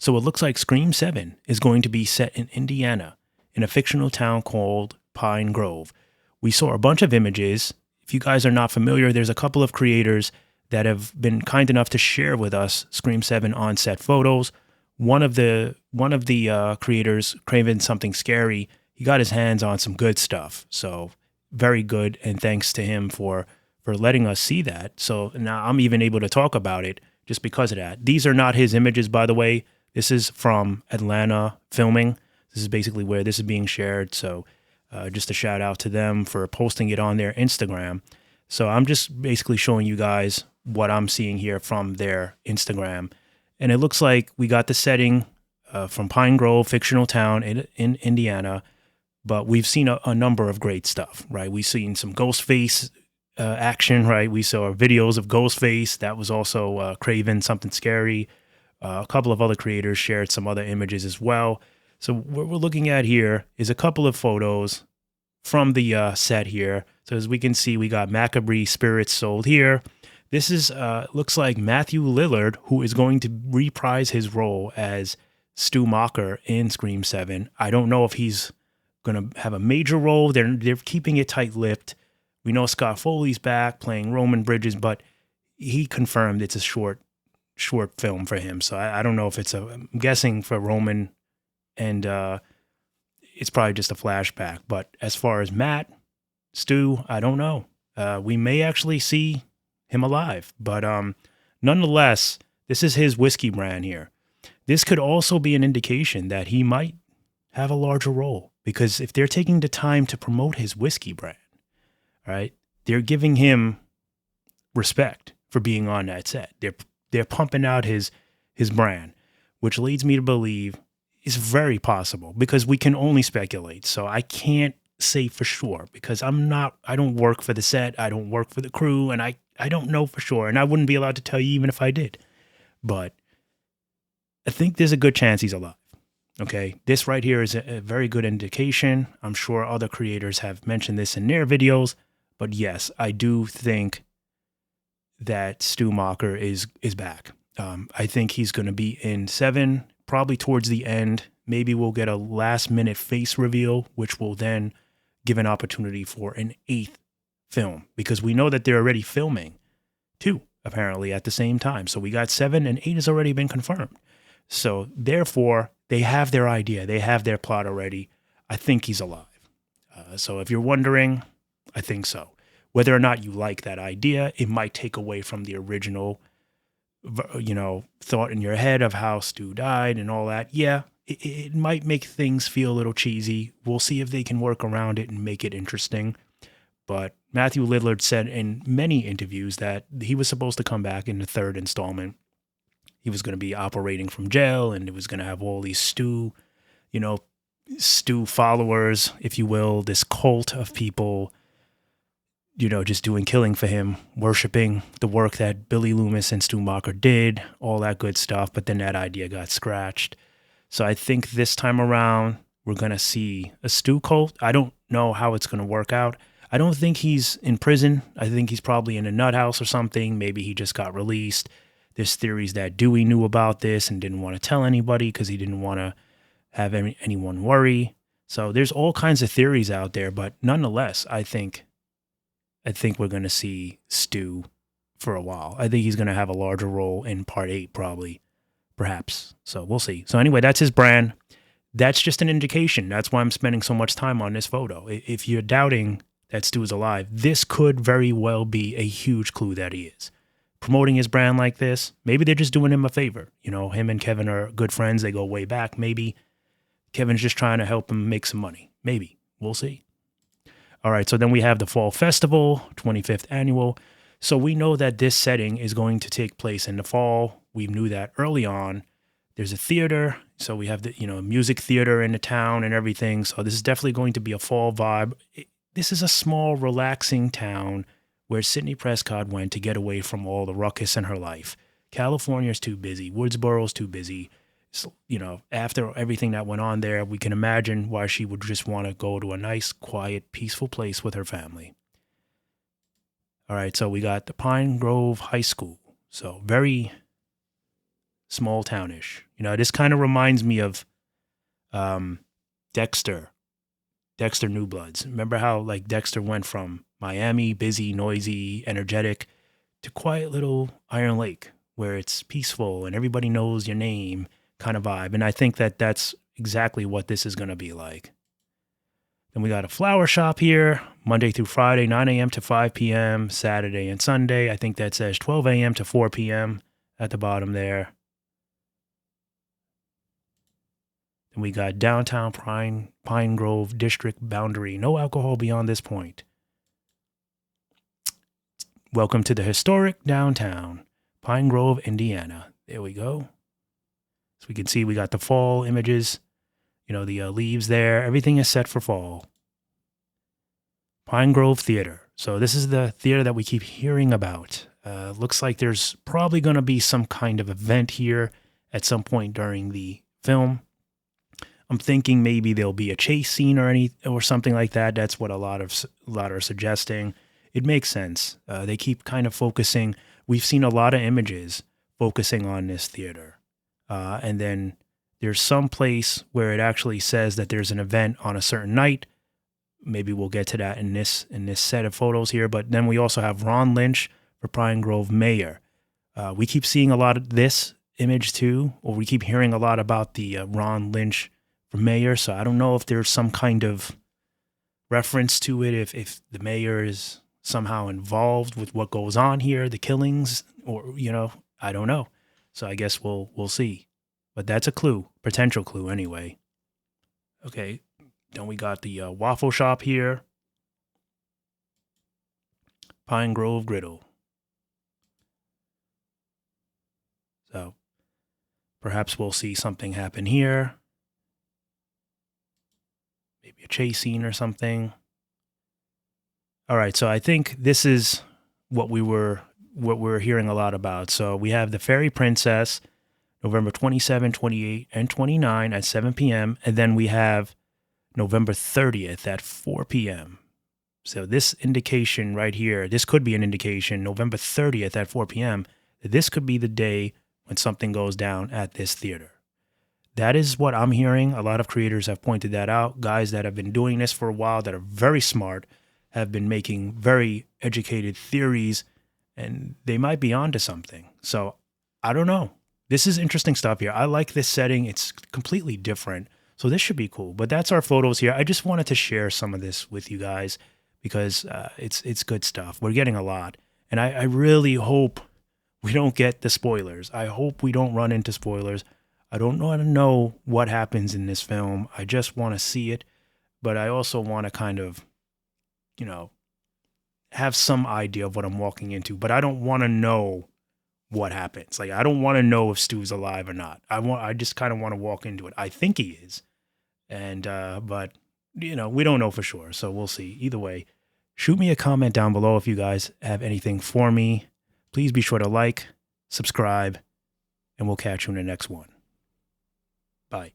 So it looks like Scream 7 is going to be set in Indiana in a fictional town called Pine Grove. We saw a bunch of images. If you guys are not familiar, there's a couple of creators that have been kind enough to share with us Scream 7 on-set photos. One of the creators, Craven Something Scary, he got his hands on some good stuff. So very good, and thanks to him for letting us see that. So now I'm even able to talk about it just because of that. These are not his images, by the way. This is from Atlanta Filming. This is basically where this is being shared. So just a shout out to them for posting it on their Instagram. So I'm just basically showing you guys what I'm seeing here from their Instagram. And it looks like we got the setting from Pine Grove, fictional town in Indiana. But we've seen a number of great stuff, right? We've seen some Ghostface action, right? We saw videos of Ghostface. That was also Craven Something Scary. A couple of other creators shared some other images as well. So what we're looking at here is a couple of photos from the set here. So as we can see, we got Macabre Spirits sold here. This is looks like Matthew Lillard, who is going to reprise his role as Stu Macher in Scream 7. I don't know if he's going to have a major role. They're keeping it tight-lipped. We know Scott Foley's back playing Roman Bridges, but he confirmed it's a short film for him. So I don't know if I'm guessing for Roman, and it's probably just a flashback. But as far as Stu, I don't know. We may actually see him alive, but nonetheless, this is his whiskey brand here. This could also be an indication that he might have a larger role, because if they're taking the time to promote his whiskey brand, right, they're giving him respect for being on that set. They're pumping out his brand, which leads me to believe is very possible, because we can only speculate. So I can't say for sure, because I don't work for the set, I don't work for the crew, and I don't know for sure, and I wouldn't be allowed to tell you even if I did. But I think there's a good chance he's alive. Okay, this right here is a very good indication. I'm sure other creators have mentioned this in their videos, but yes, I do think that Stu Macher is back. I think he's going to be in 7, probably towards the end. Maybe we'll get a last-minute face reveal, which will then give an opportunity for an 8th film, because we know that they're already filming 2, apparently, at the same time. So we got 7, and 8 has already been confirmed. So therefore, they have their idea. They have their plot already. I think he's alive. So if you're wondering, I think so. Whether or not you like that idea, it might take away from the original, thought in your head of how Stu died and all that. Yeah, it might make things feel a little cheesy. We'll see if they can work around it and make it interesting. But Matthew Lillard said in many interviews that he was supposed to come back in the 3rd installment. He was going to be operating from jail, and it was going to have all these Stu followers, if you will, this cult of people, just doing killing for him, worshiping the work that Billy Loomis and Stu Macher did, all that good stuff. But then that idea got scratched. So I think this time around, we're going to see a Stu cult. I don't know how it's going to work out. I don't think he's in prison. I think he's probably in a nut house or something. Maybe he just got released. There's theories that Dewey knew about this and didn't want to tell anybody because he didn't want to have anyone worry. So there's all kinds of theories out there, but nonetheless, I think we're going to see Stu for a while. I think he's going to have a larger role in part 8, probably, perhaps. So we'll see. So anyway, that's his brand. That's just an indication. That's why I'm spending so much time on this photo. If you're doubting that Stu is alive, this could very well be a huge clue that he is. Promoting his brand like this, maybe they're just doing him a favor. Him and Kevin are good friends. They go way back. Maybe Kevin's just trying to help him make some money. Maybe. We'll see. All right, so then we have the Fall Festival, 25th annual. So we know that this setting is going to take place in the fall. We knew that early on. There's a theater, so we have the music theater in the town and everything. So this is definitely going to be a fall vibe. This is a small, relaxing town where Sidney Prescott went to get away from all the ruckus in her life. California's too busy. Woodsboro's too busy. So, after everything that went on there, we can imagine why she would just want to go to a nice, quiet, peaceful place with her family. All right, so we got the Pine Grove High School. So very small townish. You know, this kind of reminds me of Dexter New Bloods. Remember how like Dexter went from Miami, busy, noisy, energetic, to quiet little Iron Lake, where it's peaceful and everybody knows your name kind of vibe. And I think that that's exactly what this is going to be like. Then we got a flower shop here, Monday through Friday, 9 a.m. to 5 p.m., Saturday and Sunday. I think that says 12 a.m. to 4 p.m. at the bottom there. And we got downtown Pine Grove District boundary. No alcohol beyond this point. Welcome to the historic downtown, Pine Grove, Indiana. There we go. So we can see we got the fall images. You know, the leaves there. Everything is set for fall. Pine Grove Theater. So this is the theater that we keep hearing about. Looks like there's probably going to be some kind of event here at some point during the film. I'm thinking maybe there'll be a chase scene or something like that. That's what a lot are suggesting. It makes sense. They keep kind of focusing. We've seen a lot of images focusing on this theater, and then there's some place where it actually says that there's an event on a certain night. Maybe we'll get to that in this set of photos here. But then we also have Ron Lynch for Pine Grove Mayor. We keep seeing a lot of this image too, or we keep hearing a lot about the Ron Lynch for mayor. So I don't know if there's some kind of reference to it, if the mayor is somehow involved with what goes on here, the killings, or, you know, I don't know. So I guess we'll see. But that's a clue, potential clue anyway. Okay, then we got the waffle shop here. Pine Grove Griddle. So perhaps we'll see something happen here. Maybe a chase scene or something. All right, so I think this is what we're hearing a lot about. So we have the Fairy Princess, November 27, 28, and 29 at 7 p.m. And then we have November 30th at 4 p.m. So this indication right here, this could be an indication, November 30th at 4 p.m., that this could be the day when something goes down at this theater. That is what I'm hearing. A lot of creators have pointed that out. Guys that have been doing this for a while that are very smart have been making very educated theories, and they might be onto something. So I don't know. This is interesting stuff here. I like this setting. It's completely different. So this should be cool. But that's our photos here. I just wanted to share some of this with you guys because it's good stuff. We're getting a lot. And I really hope we don't get the spoilers. I hope we don't run into spoilers. I don't want to know what happens in this film. I just want to see it. But I also want to kind of, you know, have some idea of what I'm walking into. But I don't want to know what happens. Like, I don't want to know if Stu's alive or not. I just kind of want to walk into it. I think he is. And, but, you know, we don't know for sure. So we'll see. Either way, shoot me a comment down below if you guys have anything for me. Please be sure to like, subscribe, and we'll catch you in the next one. Bye.